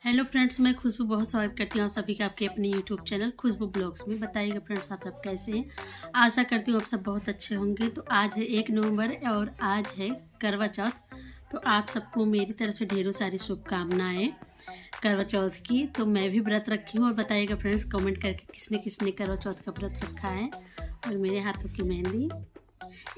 Hello friends, मैं खुशबू बहुत स्वागत करती हूँ आप सभी का आपके अपने यूट्यूब चैनल खुशबू ब्लॉग्स में। बताइएगा फ्रेंड्स, आप सब कैसे हैं। आशा करती हूँ आप सब बहुत अच्छे होंगे। तो आज है 1 नवंबर और आज है करवा चौथ। तो आप सबको मेरी तरफ से ढेरों सारी शुभकामनाएं करवा चौथ की। तो मैं भी व्रत रखी हूँ और बताइएगा फ्रेंड्स कमेंट करके किसने किसने करवा चौथ का व्रत रखा है। और मेरे हाथों की मेहंदी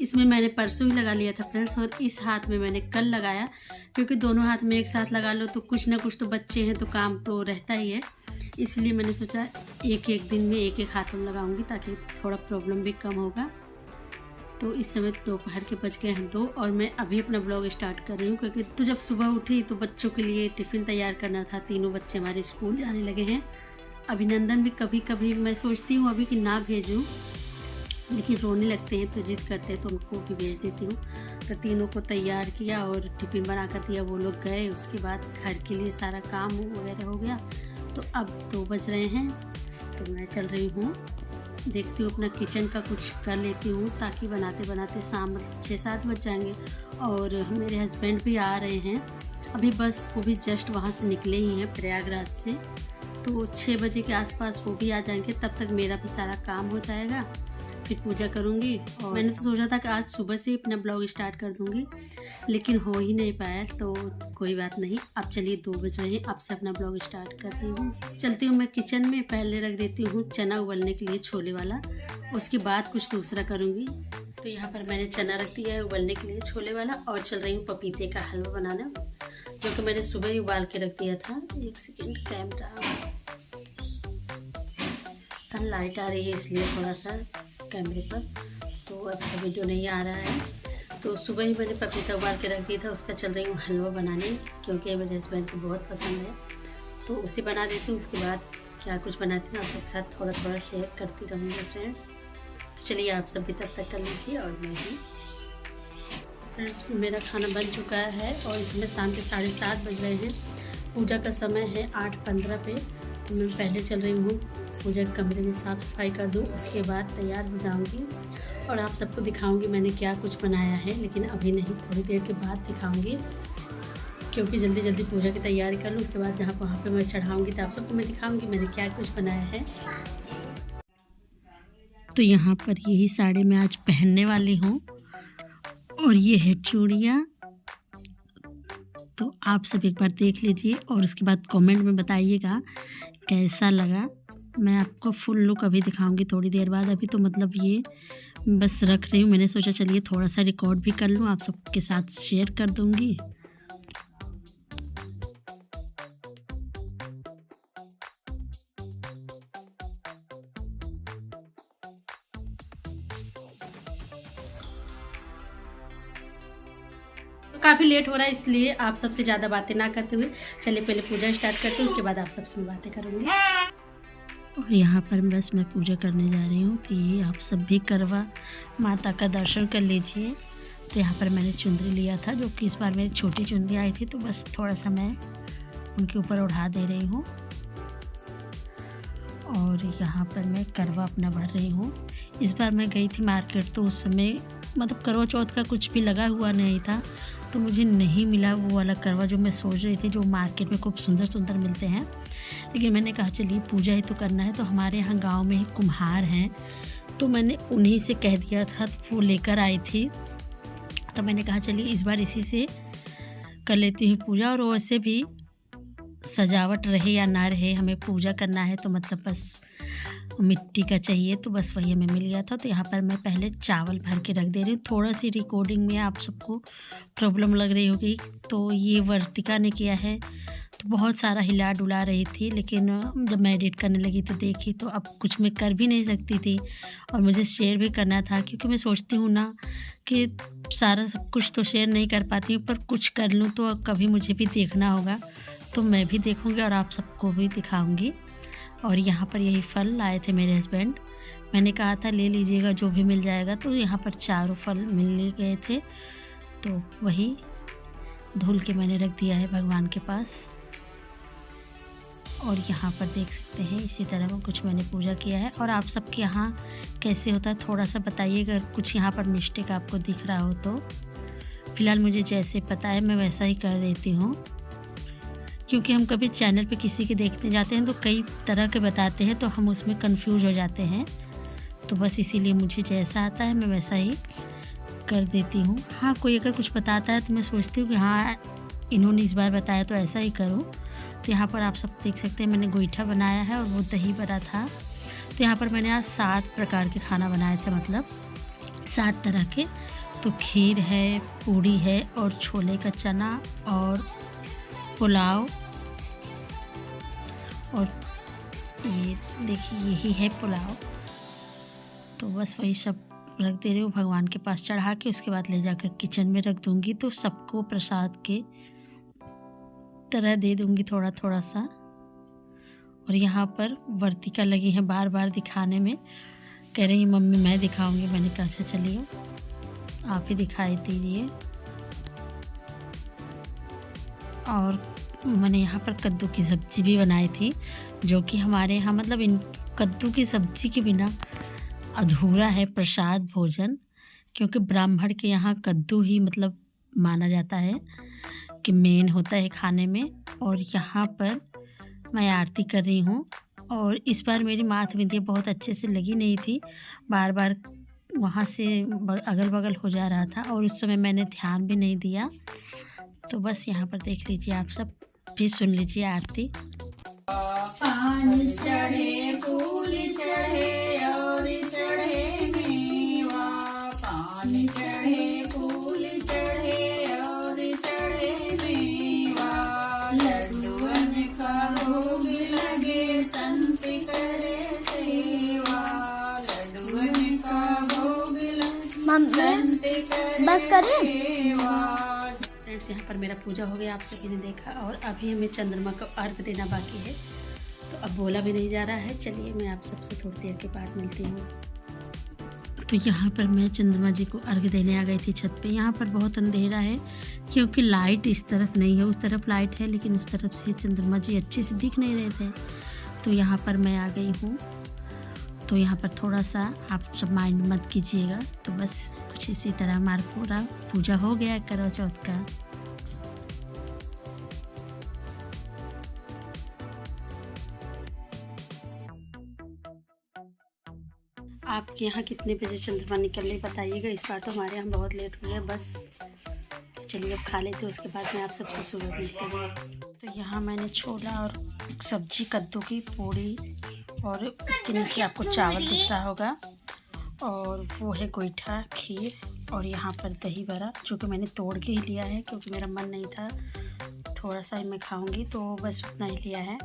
इसमें मैंने परसों ही लगा लिया था फ्रेंड्स, और इस हाथ में मैंने कल लगाया, क्योंकि दोनों हाथ में एक साथ लगा लो तो कुछ ना कुछ तो बच्चे हैं तो काम तो रहता ही है। इसलिए मैंने सोचा एक एक दिन में एक एक हाथ में लगाऊंगी ताकि थोड़ा प्रॉब्लम भी कम होगा। तो इस समय दोपहर के बज गए हैं 2 और मैं अभी अपना ब्लॉग स्टार्ट कर रही हूँ, क्योंकि तो जब सुबह उठी तो बच्चों के लिए टिफ़िन तैयार करना था। तीनों बच्चे हमारे स्कूल जाने लगे हैं। अभिनंदन भी कभी कभी मैं सोचती हूँ अभी कि ना भेजूँ, लेकिन रोने लगते हैं तो जिद करते हैं तो उनको भी भेज देती हूँ। तो तीनों को तैयार किया और टिफ़िन बना कर दिया, वो लोग गए। उसके बाद घर के लिए सारा काम वगैरह हो गया। तो अब 2 बज रहे हैं तो मैं चल रही हूँ, देखती हूँ अपना किचन का कुछ कर लेती हूँ, ताकि बनाते बनाते शाम 6-7 बज जाएंगे। और मेरे हस्बैंड भी आ रहे हैं अभी, बस वो भी जस्ट वहाँ से निकले ही हैं प्रयागराज से। तो 6 बजे के आसपास वो भी आ जाएंगे, तब तक मेरा भी सारा काम हो जाएगा, फिर पूजा करूँगी। और मैंने तो सोचा था कि आज सुबह से ही अपना ब्लॉग स्टार्ट कर दूँगी, लेकिन हो ही नहीं पाया। तो कोई बात नहीं, अब चलिए 2 बज रहे हैं, अब से अपना ब्लॉग स्टार्ट कर रही हूँ। चलती हूँ मैं किचन में, पहले रख देती हूँ चना उबलने के लिए छोले वाला, उसके बाद कुछ दूसरा करूँगी। तो यहाँ पर मैंने चना रख दिया है उबलने के लिए छोले वाला, और चल रही हूँ पपीते का हलवा बनाना, जो कि मैंने सुबह ही उबाल के रख दिया था। 1 सेकेंड, कैमरा सनलाइट आ रही है इसलिए थोड़ा सा कैमरे पर तो अच्छा वीडियो नहीं आ रहा है। तो सुबह ही मैंने पपीता उबाल के रख दिया था, उसका चल रही हूँ हलवा बनाने, क्योंकि मेरे हस्बैंड को बहुत पसंद है। तो उसे बना देती हूँ, उसके बाद क्या कुछ बनाती हूँ आप सबके साथ थोड़ा थोड़ा शेयर करती रहूँगी फ्रेंड्स। तो चलिए आप सब भी तब तक कर लीजिए और मैं भी। फ्रेंड्स, मेरा खाना बन चुका है और इसमें शाम के 7:30 बज रहे हैं। पूजा का समय है 8:15 पे। तो मैं पहले चल रही हूँ पूजा के कमरे में साफ़ सफाई कर दूँ, उसके बाद तैयार हो जाऊँगी और आप सबको दिखाऊँगी मैंने क्या कुछ बनाया है। लेकिन अभी नहीं, थोड़ी देर के बाद दिखाऊँगी, क्योंकि जल्दी जल्दी पूजा की तैयारी कर लूँ। उसके बाद जहाँ वहाँ पे मैं चढ़ाऊँगी तो आप सबको मैं दिखाऊँगी मैंने क्या कुछ बनाया है। तो यहाँ पर यही साड़ी मैं आज पहनने वाली हूँ और ये है चूड़ियाँ। तो आप सब एक बार देख लीजिए और उसके बाद कमेंट में बताइएगा कैसा लगा। मैं आपको फुल लुक अभी दिखाऊंगी थोड़ी देर बाद। अभी तो मतलब ये बस रख रही हूँ, मैंने सोचा चलिए थोड़ा सा रिकॉर्ड भी कर लूँ, आप सबके साथ शेयर कर दूँगी। काफ़ी लेट हो रहा है, इसलिए आप सबसे ज़्यादा बातें ना करते हुए चलिए पहले पूजा स्टार्ट करते हैं, उसके बाद आप सबसे मैं बातें करूँगी। और यहाँ पर बस मैं पूजा करने जा रही हूँ। तो ये आप सब भी करवा माता का दर्शन कर लीजिए। तो यहाँ पर मैंने चुंदरी लिया था, जो कि इस बार मेरी छोटी चुंदरी आई थी, तो बस थोड़ा सा मैं उनके ऊपर उड़ा दे रही हूँ। और यहाँ पर मैं करवा अपना भर रही हूँ। इस बार मैं गई थी मार्केट, तो उस समय मतलब करवा चौथ का कुछ भी लगा हुआ नहीं था, तो मुझे नहीं मिला वो वाला करवा जो मैं सोच रही थी, जो मार्केट में खूब सुंदर सुंदर मिलते हैं। लेकिन मैंने कहा चलिए पूजा ही तो करना है। तो हमारे यहाँ गांव में ही कुम्हार हैं, तो मैंने उन्हीं से कह दिया था, वो लेकर आई थी। तो मैंने कहा चलिए इस बार इसी से कर लेती हूँ पूजा। और वैसे भी सजावट रहे या ना रहे, हमें पूजा करना है तो मतलब बस मिट्टी का चाहिए, तो बस वही हमें मिल गया था। तो यहाँ पर मैं पहले चावल भर के रख दे रही हूँ। थोड़ा सी रिकॉर्डिंग में आप सबको प्रॉब्लम लग रही होगी, तो ये वर्तिका ने किया है, तो बहुत सारा हिला डुला रही थी। लेकिन जब मैं एडिट करने लगी तो देखी, तो अब कुछ मैं कर भी नहीं सकती थी और मुझे शेयर भी करना था, क्योंकि मैं सोचती हूँ ना कि सारा सब कुछ तो शेयर नहीं कर पाती हूँ, पर कुछ कर लूँ तो कभी मुझे भी देखना होगा। तो मैं भी देखूँगी और आप सबको भी दिखाऊँगी। और यहाँ पर यही फल लाए थे मेरे हस्बैंड, मैंने कहा था ले लीजिएगा जो भी मिल जाएगा। तो यहाँ पर चारों फल मिल गए थे, तो वही धुल के मैंने रख दिया है भगवान के पास। और यहाँ पर देख सकते हैं इसी तरह कुछ मैंने पूजा किया है। और आप सबके यहाँ कैसे होता है थोड़ा सा बताइएगा, अगर कुछ यहाँ पर मिस्टेक आपको दिख रहा हो तो। फ़िलहाल मुझे जैसे पता है मैं वैसा ही कर देती हूँ, क्योंकि हम कभी चैनल पे किसी के देखने जाते हैं तो कई तरह के बताते हैं, तो हम उसमें कंफ्यूज हो जाते हैं। तो बस इसीलिए मुझे जैसा आता है मैं वैसा ही कर देती हूँ। हाँ, कोई अगर कुछ बताता है तो मैं सोचती हूँ कि हाँ इन्होंने इस बार बताया तो ऐसा ही करूँ। तो यहाँ पर आप सब देख सकते हैं मैंने गोईठा बनाया है और वो दही बड़ा था। तो यहाँ पर मैंने आज 7 प्रकार के खाना बनाए थे, मतलब 7 तरह के। तो खीर है, पूड़ी है और छोले का चना और पुलाव, और ये देखिए यही है पुलाव। तो बस वही सब रख दे रही हूँ भगवान के पास चढ़ा के, उसके बाद ले जाकर किचन में रख दूँगी। तो सबको प्रसाद के तरह दे दूँगी थोड़ा थोड़ा सा। और यहाँ पर वर्तिका लगी है बार बार दिखाने में, कह रही मम्मी मैं दिखाऊंगी। मैंने कहा अच्छा चलिए आप ही दिखाई दीजिए। और मैंने यहाँ पर कद्दू की सब्ज़ी भी बनाई थी, जो कि हमारे यहाँ मतलब इन कद्दू की सब्ज़ी के बिना अधूरा है प्रसाद भोजन, क्योंकि ब्राह्मण के यहाँ कद्दू ही मतलब माना जाता है कि मेन होता है खाने में। और यहाँ पर मैं आरती कर रही हूँ, और इस बार मेरी माथ बिंदिया बहुत अच्छे से लगी नहीं थी, बार बार वहाँ से अगल बगल हो जा रहा था और उस समय मैंने ध्यान भी नहीं दिया। तो बस यहाँ पर देख लीजिए आप सब, भी सुन लीजिए आरती। पानी चढ़े, फूल चढ़े और चढ़े मेवा, पानी चढ़े, फूल चढ़े और चढ़े मेवा, लड्डुअन का भोग लगे संत करे सेवा, लड्डुअन का भोग लगे संत करे बस करें। फ्रेंड्स, यहाँ पर मेरा पूजा हो गया, आप सभी ने देखा, और अभी हमें चंद्रमा को अर्घ देना बाकी है। तो अब बोला भी नहीं जा रहा है, चलिए मैं आप सबसे थोड़ी देर के बाद मिलती हूँ। तो यहाँ पर मैं चंद्रमा जी को अर्घ देने आ गई थी छत पे। यहाँ पर बहुत अंधेरा है क्योंकि लाइट इस तरफ नहीं है, उस तरफ लाइट है लेकिन उस तरफ से चंद्रमा जी अच्छे से दिख नहीं रहे थे। तो यहाँ पर मैं आ गई हूँ। तो यहाँ पर थोड़ा सा आप सब माइंड मत कीजिएगा। तो बस कुछ इसी तरह हमारा पूरा पूजा हो गया करवा चौथ का। आपके यहाँ कितने बजे चंद्रमा निकल रही बताइएगा। इस बार तो हमारे यहाँ बहुत लेट हो गया। बस चलिए अब खा लेते, उसके बाद मैं आप सबसे सुबह मिलती हूँ। तो यहाँ मैंने छोला और सब्जी, कद्दू की पूड़ी, और उसके नीचे आपको चावल दिख रहा होगा, और वो है गोईठा, खीर, और यहाँ पर दही बड़ा, जो कि मैंने तोड़ के ही लिया है क्योंकि मेरा मन नहीं था, थोड़ा सा ही मैं खाऊंगी, तो बस उतना ही लिया है।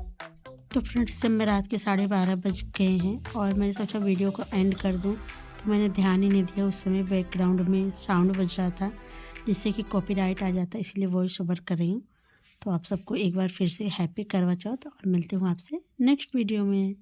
तो फ्रेंड्स, जब मैं रात के 12:30 बज गए हैं और मैंने सोचा वीडियो को एंड कर दूं, तो मैंने ध्यान ही नहीं दिया। उस समय बैकग्राउंड में साउंड बज रहा था जिससे कि कॉपीराइट आ जाता, इसलिए वॉइस ओवर कर रही हूँ। तो आप सबको एक बार फिर से हैप्पी करवा चौथ, और मिलती हूँ आपसे नेक्स्ट वीडियो में।